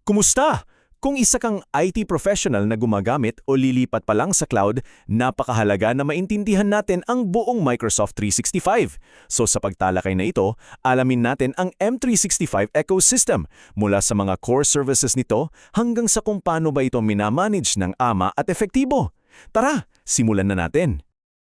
Kumusta? Kung isa kang IT professional na gumagamit o lilipat pa lang sa cloud, napakahalaga na maintindihan natin ang buong Microsoft 365. So sa pagtalakay na ito, alamin natin ang M365 ecosystem mula sa mga core services nito hanggang sa kung paano ba ito minamanage ng ama at efektibo. Tara, simulan na natin.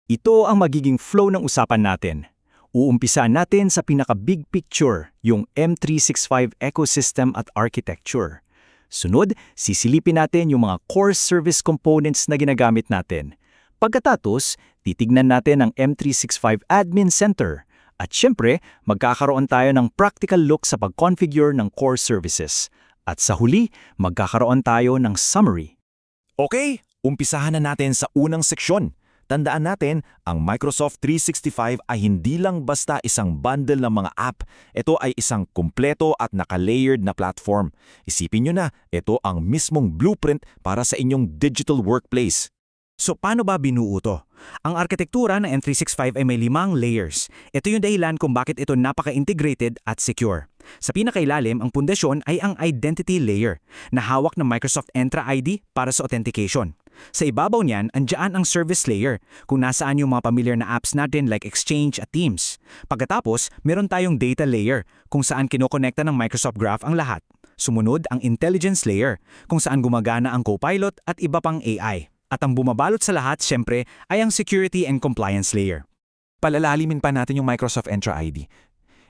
Ito ang magiging flow ng usapan natin. Uumpisahan natin sa pinaka-big picture, yung M365 ecosystem at architecture. Sunod, sisilipin natin yung mga core service components na ginagamit natin. Pagkatapos, titignan natin ang M365 Admin Center. At syempre, magkakaroon tayo ng practical look sa pag-configure ng core services. At sa huli, magkakaroon tayo ng summary. Okay, umpisahan na natin sa unang seksyon. Tandaan natin, ang Microsoft 365 ay hindi lang basta isang bundle ng mga app. Ito ay isang kumpleto at naka-layered na platform. Isipin nyo na, ito ang mismong blueprint para sa inyong digital workplace. So paano ba binuo to? Ang arkitektura ng M365 ay may 5 layers. Ito yung dahilan kung bakit ito napaka-integrated at secure. Sa pinakailalim, ang pundasyon ay ang identity layer na hawak ng Microsoft Entra ID para sa authentication. Sa ibabaw niyan, andyan ang service layer kung nasaan yung mga familiar na apps natin like Exchange at Teams. Pagkatapos, meron tayong data layer kung saan kinokonekta ng Microsoft Graph ang lahat. Sumunod ang intelligence layer kung saan gumagana ang Copilot at iba pang AI. At ang bumabalot sa lahat, syempre, ay ang security and compliance layer. Palalalimin pa natin yung Microsoft Entra ID.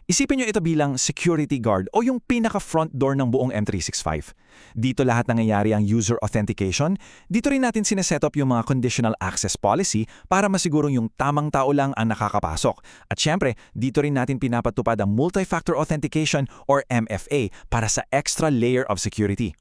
Isipin nyo ito bilang security guard o yung pinaka-front door ng buong M365. Dito lahat nangyayari ang user authentication. Dito rin natin sineset-up yung mga conditional access policy para masigurong yung tamang tao lang ang nakakapasok. At syempre, dito rin natin pinapatupad ang multi-factor authentication or MFA para sa extra layer of security.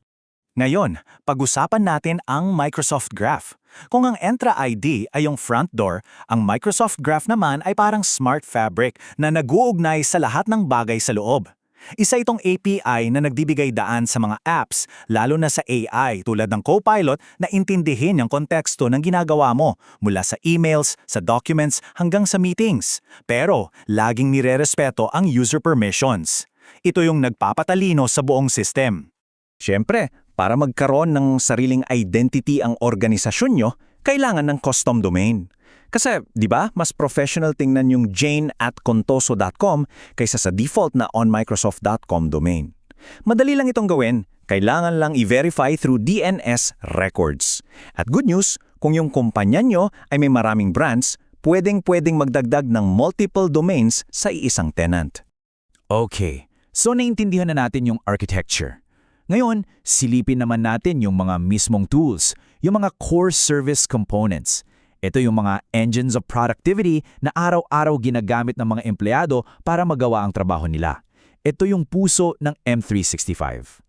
Ngayon, pag-usapan natin ang Microsoft Graph. Kung ang Entra ID ay yung front door, ang Microsoft Graph naman ay parang smart fabric na nag-uugnay sa lahat ng bagay sa loob. Isa itong API na nagbibigay daan sa mga apps, lalo na sa AI tulad ng Copilot na intindihin ang konteksto ng ginagawa mo mula sa emails, sa documents hanggang sa meetings. Pero laging nirerespeto ang user permissions. Ito yung nagpapatalino sa buong system. Siyempre, para magkaroon ng sariling identity ang organisasyon nyo, kailangan ng custom domain. Kasi, di ba, mas professional tingnan yung jane@contoso.com kaysa sa default na onmicrosoft.com domain. Madali lang itong gawin, kailangan lang i-verify through DNS records. At good news, kung yung kumpanya nyo ay may maraming brands, pwedeng magdagdag ng multiple domains sa iisang tenant. Okay, so naintindihan na natin yung architecture. Ngayon, silipin naman natin yung mga mismong tools, yung mga core service components. Ito yung mga engines of productivity na araw-araw ginagamit ng mga empleyado para magawa ang trabaho nila. Ito yung puso ng M365.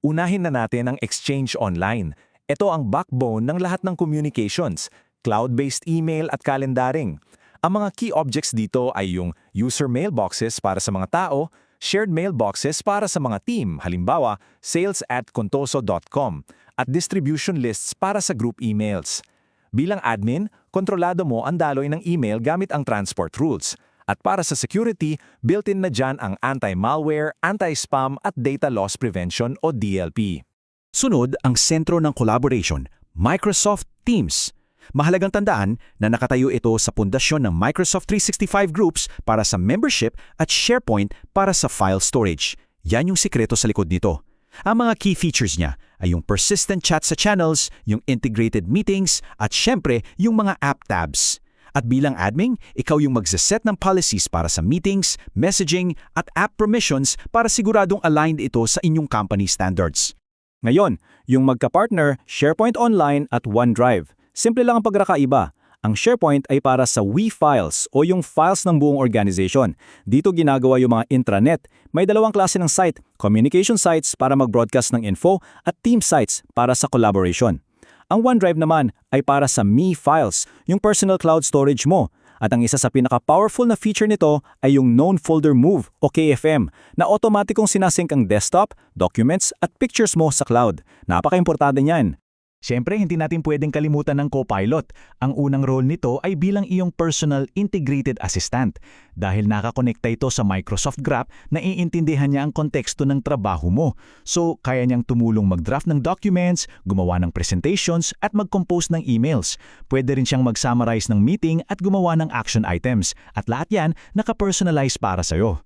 Unahin na natin ang Exchange Online. Ito ang backbone ng lahat ng communications, cloud-based email at calendaring. Ang mga key objects dito ay yung user mailboxes para sa mga tao, shared mailboxes para sa mga team, halimbawa sales@contoso.com, at distribution lists para sa group emails. Bilang admin, kontrolado mo ang daloy ng email gamit ang transport rules. At para sa security, built-in na dyan ang anti-malware, anti-spam at data loss prevention o DLP. Sunod ang sentro ng collaboration, Microsoft Teams. Mahalagang tandaan na nakatayo ito sa pundasyon ng Microsoft 365 Groups para sa membership at SharePoint para sa file storage. Yan yung sikreto sa likod nito. Ang mga key features niya ay yung persistent chat sa channels, yung integrated meetings, at syempre yung mga app tabs. At bilang admin, ikaw yung magsaset ng policies para sa meetings, messaging, at app permissions para siguradong aligned ito sa inyong company standards. Ngayon, yung magka-partner, SharePoint Online at OneDrive. Simple lang ang pagkakaiba. Ang SharePoint ay para sa files o yung files ng buong organization. Dito ginagawa yung mga intranet. May dalawang klase ng site, communication sites para mag-broadcast ng info at team sites para sa collaboration. Ang OneDrive naman ay para sa files, yung personal cloud storage mo. At ang isa sa pinaka-powerful na feature nito ay yung Known Folder Move o KFM na automatikong sinasync ang desktop, documents at pictures mo sa cloud. Napaka-importante niyan. Siyempre, hindi natin pwedeng kalimutan ng Copilot. Ang unang role nito ay bilang iyong personal integrated assistant. Dahil nakakonekta ito sa Microsoft Graph, naiintindihan niya ang konteksto ng trabaho mo. So, kaya niyang tumulong mag-draft ng documents, gumawa ng presentations, at mag-compose ng emails. Pwede rin siyang mag-summarize ng meeting at gumawa ng action items. At lahat yan, naka-personalize para sa'yo.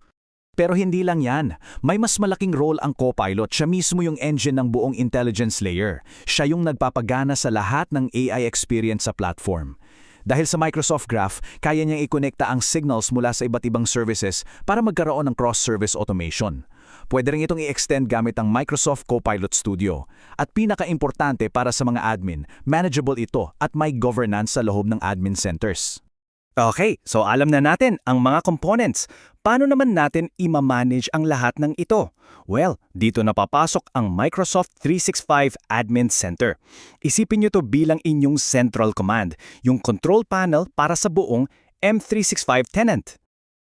Pero hindi lang yan. May mas malaking role ang Copilot. Siya mismo yung engine ng buong intelligence layer. Siya yung nagpapagana sa lahat ng AI experience sa platform. Dahil sa Microsoft Graph, kaya niyang ikonekta ang signals mula sa iba't ibang services para magkaroon ng cross-service automation. Pwede rin itong i-extend gamit ang Microsoft Copilot Studio. At pinaka-importante para sa mga admin, manageable ito at may governance sa loob ng admin centers. Okay, so alam na natin ang mga components. Paano naman natin i-manage ang lahat ng ito? Well, dito na papasok ang Microsoft 365 Admin Center. Isipin nyo to bilang inyong central command, yung control panel para sa buong M365 tenant.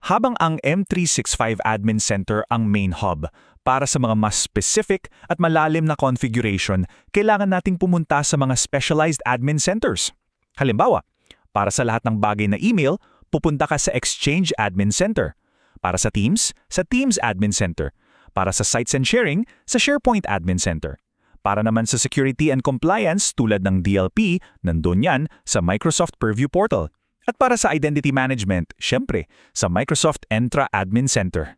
Habang ang M365 Admin Center ang main hub, para sa mga mas specific at malalim na configuration, kailangan nating pumunta sa mga specialized admin centers. Halimbawa, para sa lahat ng bagay na email, pupunta ka sa Exchange Admin Center. Para sa Teams, sa Teams Admin Center. Para sa Sites and Sharing, sa SharePoint Admin Center. Para naman sa Security and Compliance tulad ng DLP, nandun yan sa Microsoft Purview Portal. At para sa Identity Management, syempre, sa Microsoft Entra Admin Center.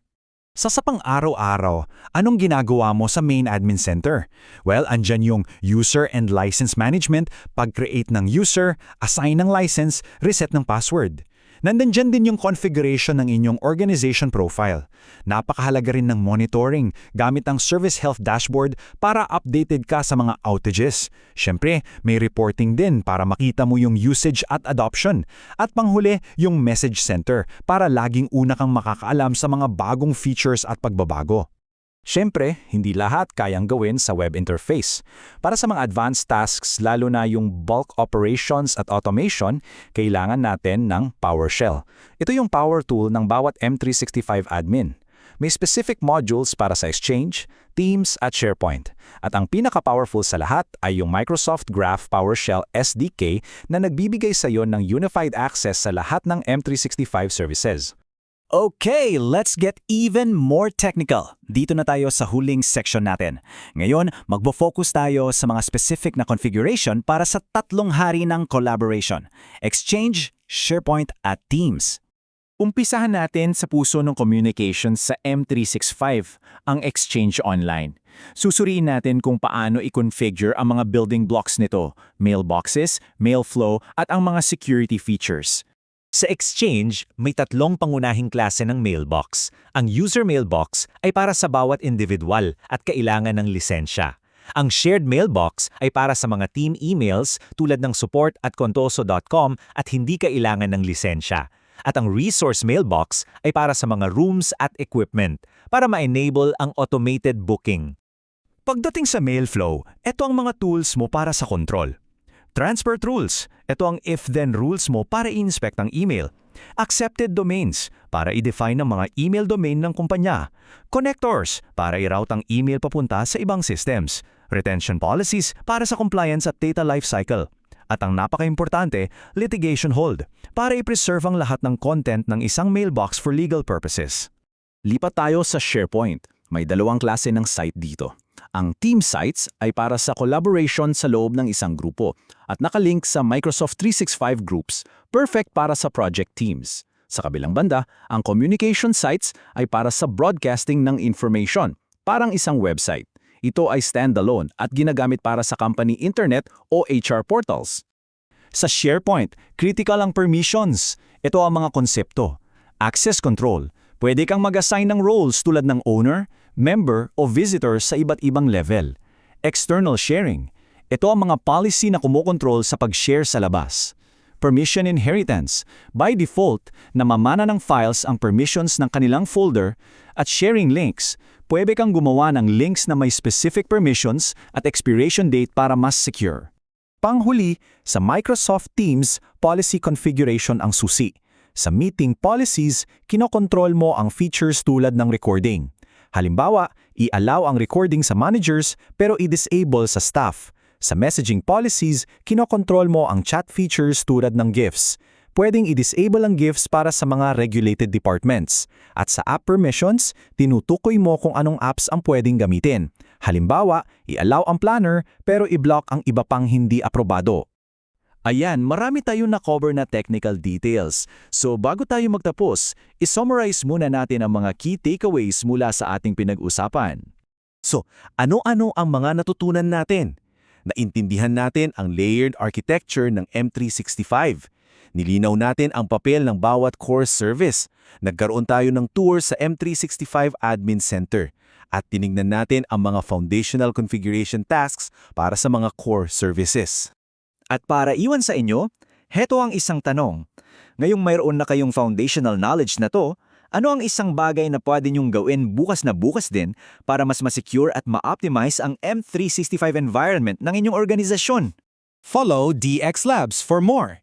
Sa pang-araw-araw, anong ginagawa mo sa main admin center? Well, andyan yung user and license management, pag-create ng user, assign ng license, reset ng password. Nandyan din yung configuration ng inyong organization profile. Napakahalaga rin ng monitoring gamit ang Service Health Dashboard para updated ka sa mga outages. Siyempre, may reporting din para makita mo yung usage at adoption. At panghuli, yung message center para laging una kang makakaalam sa mga bagong features at pagbabago. Siyempre, hindi lahat kayang gawin sa web interface. Para sa mga advanced tasks, lalo na yung bulk operations at automation, kailangan natin ng PowerShell. Ito yung power tool ng bawat M365 admin. May specific modules para sa Exchange, Teams at SharePoint. At ang pinaka-powerful sa lahat ay yung Microsoft Graph PowerShell SDK na nagbibigay sa iyo ng unified access sa lahat ng M365 services. Okay, let's get even more technical. Dito na tayo sa huling section natin. Ngayon, magbo-focus tayo sa mga specific na configuration para sa tatlong hari ng collaboration: Exchange, SharePoint at Teams. Umpisahan natin sa puso ng communications sa M365, ang Exchange Online. Susuriin natin kung paano i-configure ang mga building blocks nito, mailboxes, mail flow at ang mga security features. Sa Exchange, may tatlong pangunahing klase ng mailbox. Ang user mailbox ay para sa bawat individual at kailangan ng lisensya. Ang shared mailbox ay para sa mga team emails tulad ng support@contoso.com at hindi kailangan ng lisensya. At ang resource mailbox ay para sa mga rooms at equipment para ma-enable ang automated booking. Pagdating sa mail flow, ito ang mga tools mo para sa control. Transport rules, ito ang if-then rules mo para i-inspect ang email. Accepted domains, para i-define ang mga email domain ng kumpanya. Connectors, para i-route ang email papunta sa ibang systems. Retention policies, para sa compliance at data lifecycle. At ang napaka-importante, litigation hold, para i-preserve ang lahat ng content ng isang mailbox for legal purposes. Lipat tayo sa SharePoint. May dalawang klase ng site dito. Ang team sites ay para sa collaboration sa loob ng isang grupo at nakalink sa Microsoft 365 groups, perfect para sa project teams. Sa kabilang banda, ang communication sites ay para sa broadcasting ng information, parang isang website. Ito ay standalone at ginagamit para sa company internet o HR portals. Sa SharePoint, critical ang permissions. Ito ang mga konsepto. Access control. Pwede kang mag-assign ng roles tulad ng owner, member o visitor sa iba't ibang level. External sharing. Ito ang mga policy na kumokontrol sa pag-share sa labas. Permission inheritance. By default, namamana ng files ang permissions ng kanilang folder at sharing links. Pwede kang gumawa ng links na may specific permissions at expiration date para mas secure. Panghuli, sa Microsoft Teams, policy configuration ang susi. Sa meeting policies, kinokontrol mo ang features tulad ng recording. Halimbawa, i-allow ang recording sa managers pero i-disable sa staff. Sa messaging policies, kinokontrol mo ang chat features tulad ng GIFs. Pwedeng i-disable ang GIFs para sa mga regulated departments. At sa app permissions, tinutukoy mo kung anong apps ang pwedeng gamitin. Halimbawa, i-allow ang planner pero i-block ang iba pang hindi aprobado. Ayan, marami tayong na-cover na technical details. So bago tayo magtapos, isummarize muna natin ang mga key takeaways mula sa ating pinag-usapan. So, ano-ano ang mga natutunan natin? Naintindihan natin ang layered architecture ng M365. Nilinaw natin ang papel ng bawat core service. Nagkaroon tayo ng tour sa M365 Admin Center. At tinignan natin ang mga foundational configuration tasks para sa mga core services. At para iwan sa inyo, heto ang isang tanong. Ngayong mayroon na kayong foundational knowledge na to, ano ang isang bagay na pwede niyong gawin bukas na bukas din para mas ma-secure at ma-optimize ang M365 environment ng inyong organisasyon? Follow DX Labs for more.